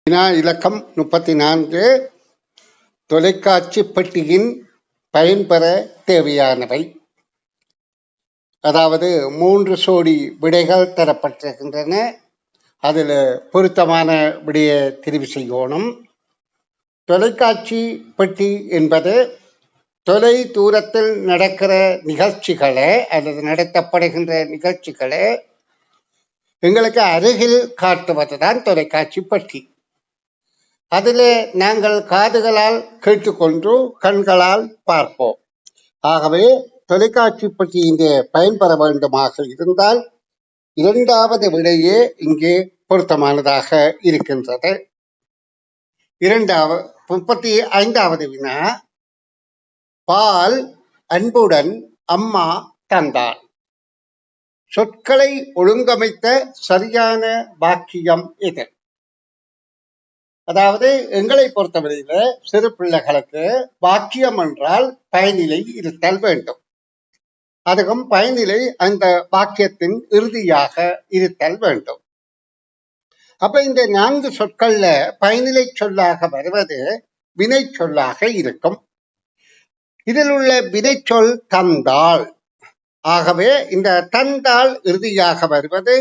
வினா இலக்கம் 34. தொலைக்காட்சி பெட்டியின் பயன்பெற தேவையானவை. அதாவது 3 சோடி விடைகள் தரப்பட்டிருக்கின்றன. அதில் பொருத்தமான விடையை தெரிவு செய்யணும். தொலைக்காட்சி பெட்டி என்பது தொலை தூரத்தில் நடக்கிற நிகழ்ச்சிகளை அல்லது நடத்தப்படுகின்ற நிகழ்ச்சிகளை எங்களுக்கு அருகில் காட்டுவதுதான் தொலைக்காட்சி பெட்டி. அதில் நாங்கள் காதுகளால் கேட்டுக்கொண்டு கண்களால் பார்ப்போம். ஆகவே தொலைக்காட்சி பெட்டியின் பயன்பெற வேண்டுமாக இருந்தால் இரண்டாவது விடையே இங்கே பொருத்தமானதாக இருக்கின்றது. 35வது வினா. பால் அன்புடன் அம்மா தந்தாள். சொற்களை ஒழுங்கமைத்த சரியான வாக்கியம் எது? அதாவது எங்களை பொறுத்தவரையில சிறு பிள்ளைகளுக்கு வாக்கியம் என்றால் பயனிலை இருத்தல் வேண்டும். அதுவும் பயனிலை அந்த வாக்கியத்தின் இறுதியாக இருத்தல் வேண்டும். அப்ப இந்த 4 சொற்கள்ல பயனிலை சொல்லாக வருவது வினை சொல்லாக இருக்கும். இதில் உள்ள வினை சொல் தந்தாள். ஆகவே இந்த தந்தாள் இறுதியாக வருவது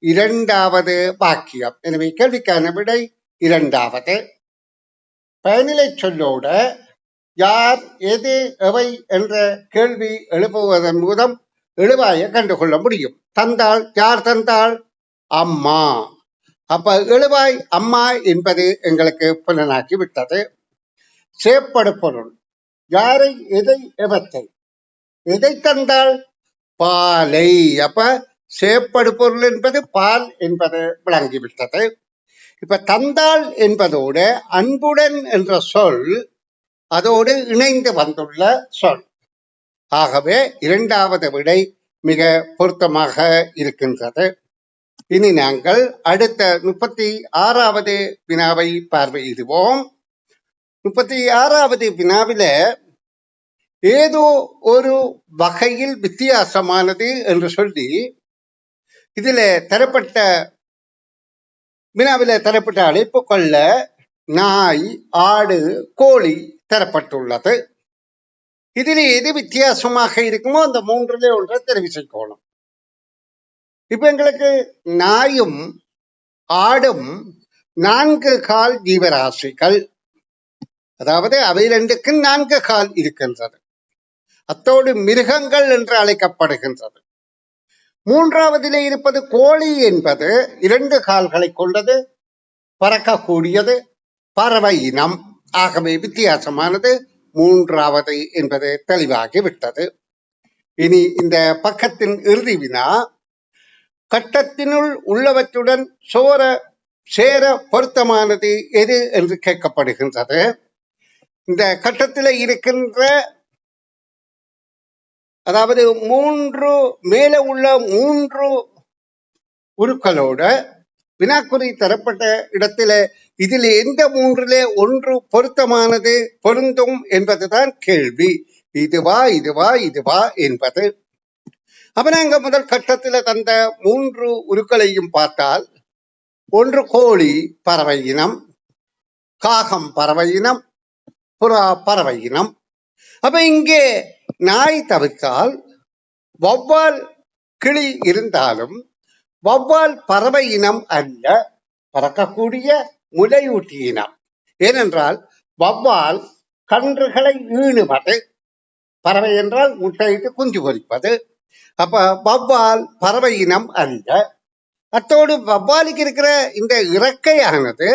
இரண்டாவது வாக்கியம். எனவே கேள்விக்கான விடை இரண்டாவது. பயனிலை சொல்லோட யார், எது, எவை என்ற கேள்வி எழுப்புவதன் மூலம் எழுவாயை கண்டுகொள்ள முடியும். தந்தாள், யார் தந்தாள்? அம்மா. அப்ப எழுவாய் அம்மா என்பது எங்களுக்கு புலனாக்கி விட்டது. சேப்படு பொருள் யாரை, எதை, எவற்றை. எதை தந்தாள்? பாலை. அப்ப சேப்படு பொருள் என்பது பால் என்பது விளங்கிவிட்டது. இப்ப தந்தாள் என்பதோடு அன்புடன் என்ற சொல் அதோடு இணைந்து வந்துள்ள சொல். ஆகவே இரண்டாவது விடை மிக பொருத்தமாக இருக்கின்றது. இனி நாங்கள் அடுத்த 36வது வினாவை பார்வையிடுவோம். 36வது வினாவில ஏதோ ஒரு வகையில் வித்தியாசமானது என்று சொல்லி இதுல தரப்பட்ட வினாவில தரப்பட்ட அழைப்புக்கொள்ள நாய், ஆடு, கோழி தரப்பட்டுள்ளது. இதில் எது வித்தியாசமாக இருக்குமோ அந்த 3லே ஒன்றை தெரிவு செய்யணும். இப்ப எங்களுக்கு நாயும் ஆடும் 4 கால் ஜீவராசிகள். அதாவது அவை 2க்கும் 4 கால் இருக்கின்றது. அத்தோடு மிருகங்கள் என்று அழைக்கப்படுகின்றது. 3வதிலே இருப்பது கோழி என்பது 2 கால்களை கொண்டது, பறக்கக்கூடியது, பறவை இனம். ஆகவே வித்தியாசமானது 3வது என்பது தெளிவாகிவிட்டது. இனி இந்த பக்கத்தின் இறுதி வினா. கட்டத்தினுள் உள்ளவற்றுடன் சேர பொருத்தமானது எது என்று கேட்கப்படுகின்றது. இந்த கட்டத்தில் இருக்கின்ற அதாவது 3 மேலே உள்ள 3 உருக்களோட வினாக்குறி தரப்பட்ட இடத்துல இதில் எந்த 3லே ஒன்று பொருத்தமானது பொருந்தும் என்பதுதான் கேள்வி. இதுவா இதுவா இதுவா என்பது. அப்ப நாங்க முதல் கட்டத்துல தந்த 3 உருக்களையும் பார்த்தால், ஒன்று கோழி பறவை இனம், காகம் பறவை இனம், புறா பறவை இனம். அப்ப இங்கே நாய் தவிர்த்தால் வௌவால் கிளி இருந்தாலும் வௌவால் பறவை இனம் அல்ல, பறக்கக்கூடிய முலையூட்டி இனம். ஏனென்றால் வௌவால் கன்றுகளை ஈணுவது, பறவை என்றால் முட்டையிட்டு குஞ்சு பொரிப்பது. அப்ப வௌவால் பறவை இனம் அல்ல. அத்தோடு வௌவாலுக்கு இருக்கிற இந்த இறக்கையானது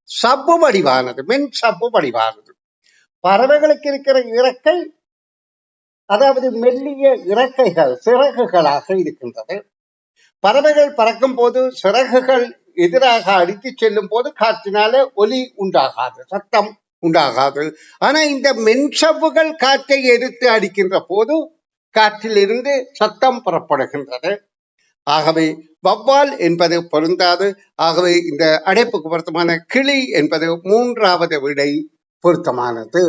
சவ்வு வடிவானது, மென் சவ்வு வடிவானது. பறவைகளுக்கு இருக்கிற இறக்கை அதாவது மெல்லிய இறக்கைகள், சிறகுகளாக இருக்கின்றது. பறவைகள் பறக்கும் போது சிறகுகள் எதிராக அடித்து செல்லும் போது காற்றினால ஒலி உண்டாகாது, சத்தம் உண்டாகாது. ஆனா இந்த மென்சவ்வுகள் காற்றை எதிர்த்து அடிக்கின்ற போது காற்றிலிருந்து சத்தம் புறப்படுகின்றது. ஆகவே வௌவால் என்பது பொருந்தாது. ஆகவே இந்த அடைப்புக்கு பொருத்தமான கிளி என்பது 3வது விடை பொருத்தமானது.